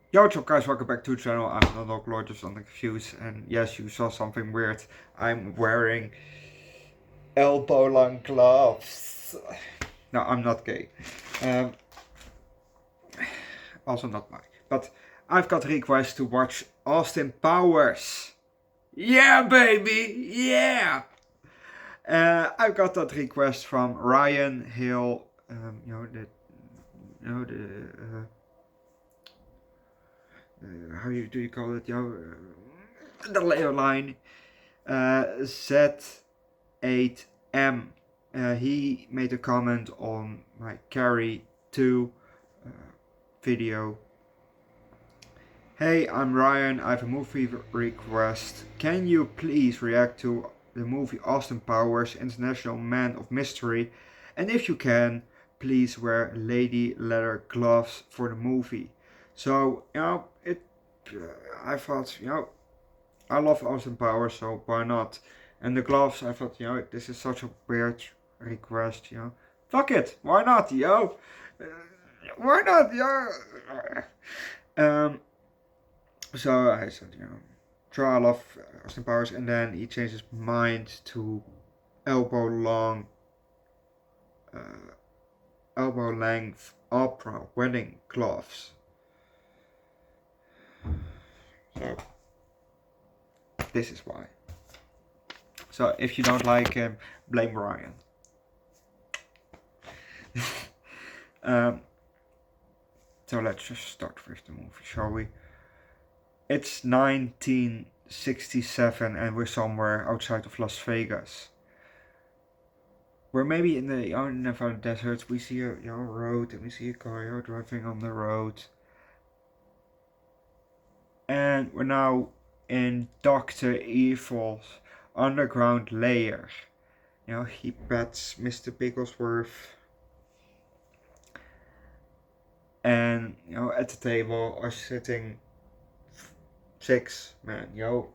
Yo, what's up guys, welcome back to the channel. I'm Underdog Eats on the Confused, and yes, you saw something weird. I'm wearing elbow-long gloves. No, I'm not gay. Um, also not Mike. But I've got a request to watch Austin Powers. Yeah, baby, yeah! I've got that request from Ryan Hill, how do you call it? The layer line. Z8M. He made a comment on my Carrie 2 video. Hey, I'm Ryan. I have a movie request. Can you please react to the movie Austin Powers, International Man of Mystery? And if you can, please wear lady leather gloves for the movie. So, I thought, I love Austin Powers, so why not? And the gloves, I thought, this is such a weird request, Fuck it, why not, Why not, So I said, try I love Austin Powers, and then he changed his mind to elbow long, elbow length opera wedding gloves. So this is why. So if you don't like him, blame Ryan. So let's just start with the movie, shall we? It's 1967 and we're somewhere outside of Las Vegas. We're maybe in the Nevada desert. We see a road and we see a car driving on the road. And we're now in Dr. Evil's underground lair. He pets Mr. Bigglesworth. And, at the table are sitting 6 men. Vrouw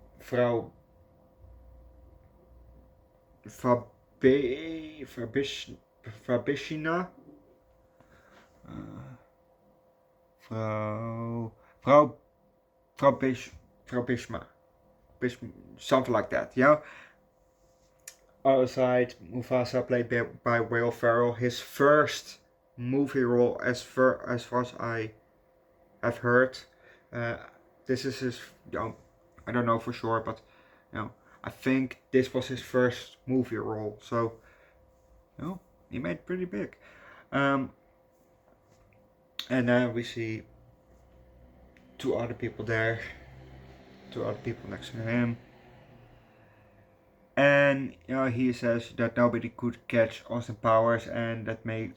Fagina. Vrouw Bishma. Something like that, Other side, Mufasa, played by Will Ferrell, his first movie role as far as I have heard. This is his, I don't know for sure, but I think this was his first movie role, so he made it pretty big. And then we see 2 other people there, 2 other people next to him. And he says that nobody could catch Austin Powers, and that made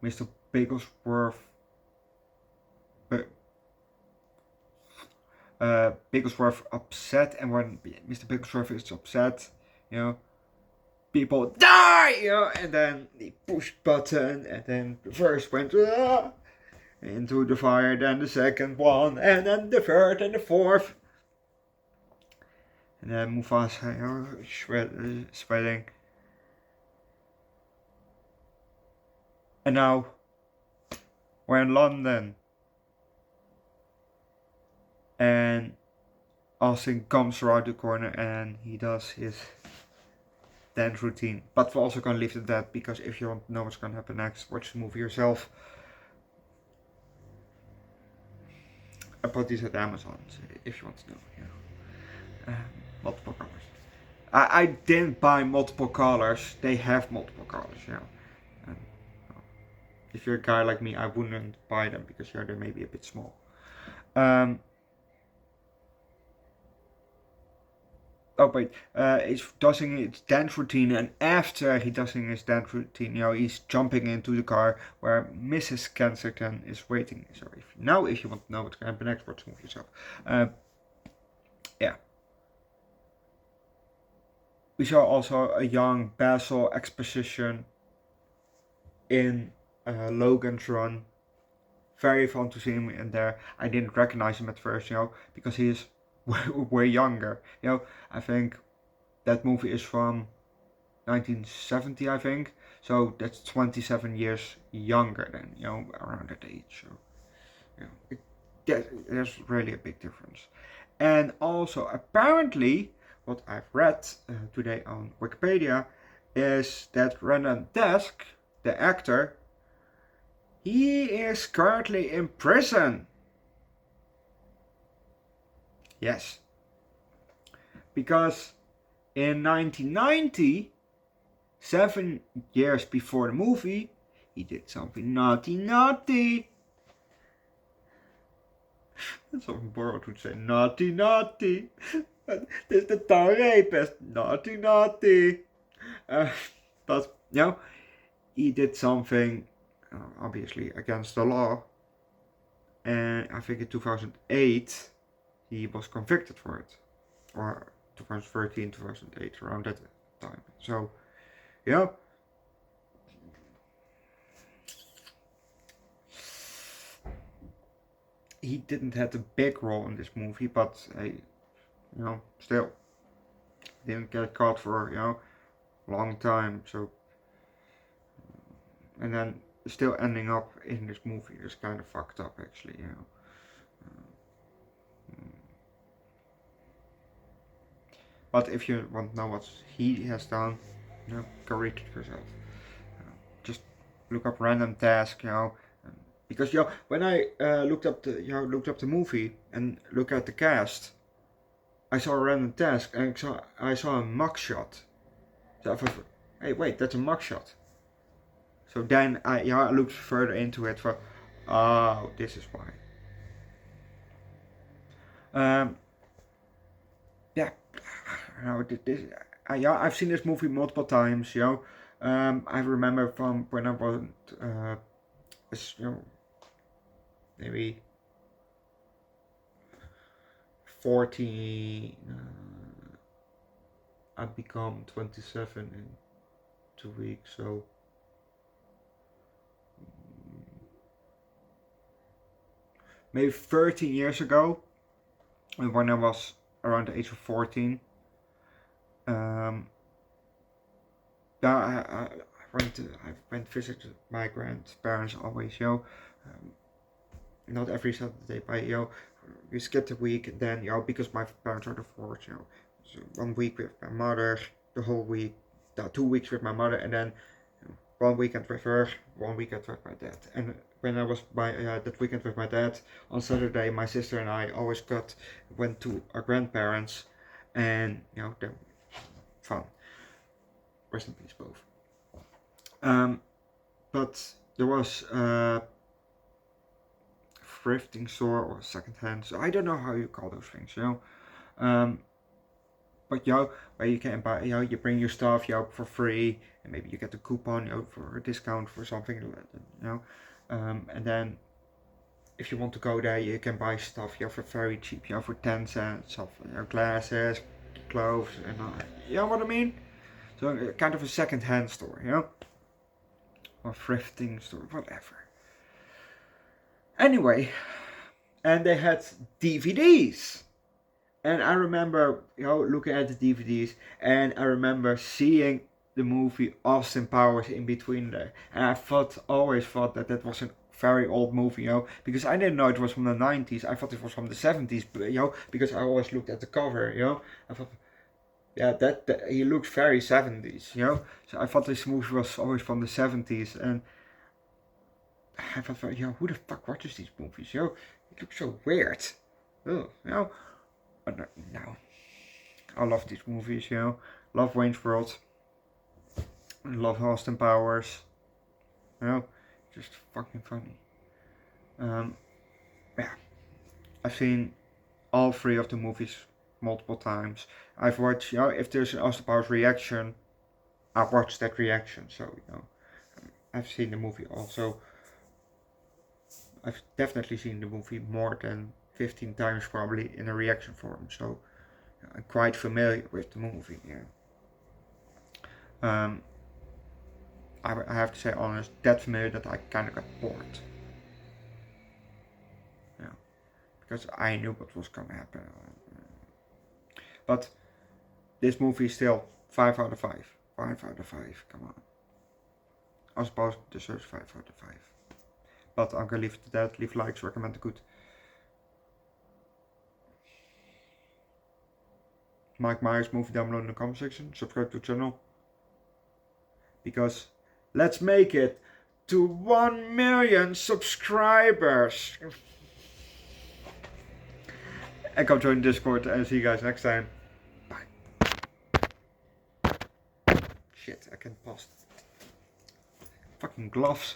Mr. Bigglesworth Bigglesworth upset. And when Mr. Bigglesworth is upset, people die, and then he pushed button, and then the first went into the fire, then the second one, and then the third and the fourth. And then Mufasa, sweating. And now we're in London. And Austin comes around the corner and he does his dance routine. But we're also gonna leave it at that, because if you want to know what's gonna happen next, watch the movie yourself. I put these at Amazon, so if you want to know, multiple colors. I didn't buy multiple colors. They have multiple colors, And if you're a guy like me, I wouldn't buy them because they may be a bit small. He's doing his dance routine, and after he does his dance routine, he's jumping into the car where Mrs. Kensington is waiting. So if you want to know what's going to happen next, watch the movie yourself. We saw also a young Basil exposition in Logan's Run. Very fun to see him in there. I didn't recognize him at first, because he is way younger. I think that movie is from 1970, I think. So that's 27 years younger than, around that age. So, You know, there's really a big difference. And also, apparently, what I've read today on Wikipedia is that Renan Desk, the actor, he is currently in prison. Yes. Because in 1990, 7 years before the movie, he did something naughty. Some borrowed would say naughty. This is the town rapist. Naughty. But, you know, he did something obviously against the law. And I think in 2008, he was convicted for it. Or 2013, 2008, around that time. So, you know, he didn't have a big role in this movie, but you know, still didn't get caught for, you know, a long time. So, and then still ending up in this movie is kind of fucked up, actually, you know. But if you want to know what he has done, you know, go read it yourself. Just look up random task, you know, because you know, when I looked up the movie and look at the cast, I saw a random task and I saw a mugshot. So I thought, hey, wait, that's a mugshot. So then I looked further into it for, oh, this is why. Yeah, you know, I've seen this movie multiple times. You know, I remember from when I was, you know, maybe 14. I become 27 in 2 weeks, so maybe 13 years ago, when I was around the age of 14. I went to visit my grandparents always, you know. Not every Saturday, but you know, we skipped a week, and then you know, because my parents are divorced, you know, so 1 week with my mother, the whole week, 2 weeks with my mother, and then 1 weekend with her, 1 weekend with my dad. And when I was that weekend with my dad, on Saturday, my sister and I always went to our grandparents, and you know, they're fun. Rest in peace, both. But there was a thrifting store or secondhand, so I don't know how you call those things, you know. But you know, where you can buy, you know, you bring your stuff, you know, for free, and maybe you get a coupon, you know, for a discount for something, you know. And then if you want to go there, you can buy stuff, you know, for very cheap, you know, for 10 cents, of, you know, glasses, clothes, and you know what I mean. So kind of a second-hand store, you know, or thrifting store, whatever. Anyway, and they had DVDs. And I remember, you know, looking at the DVDs, and I remember seeing the movie Austin Powers in between there. And I always thought that was a very old movie, you know, because I didn't know it was from the 90s. I thought it was from the 70s, you know, because I always looked at the cover, you know. I thought, yeah, that he looks very 70s, you know. So I thought this movie was always from the 70s, and I thought, you know, who the fuck watches these movies, you know? It looks so weird. Oh, you know. But no, I love these movies, you know. Love Wayne's World. Love Austin Powers. You know, just fucking funny. Yeah, I've seen all 3 of the movies multiple times. I've watched, you know, if there's an Austin Powers reaction, I've watched that reaction. So, you know, I've seen the movie also. I've definitely seen the movie more than 15 times probably in a reaction form. So, I'm quite familiar with the movie, yeah. I have to say honest, that familiar that I kind of got bored. Yeah, because I knew what was gonna happen. But this movie is still 5 out of 5. 5 out of 5, come on. I suppose it deserves 5 out of 5. but I'm gonna leave it to that. Leave likes, recommend the good. Mike Myers movie down below in the comment section. Subscribe to the channel. Because let's make it to 1 million subscribers. And come join Discord and see you guys next time. Bye. Shit, I can't pause. Fucking gloves.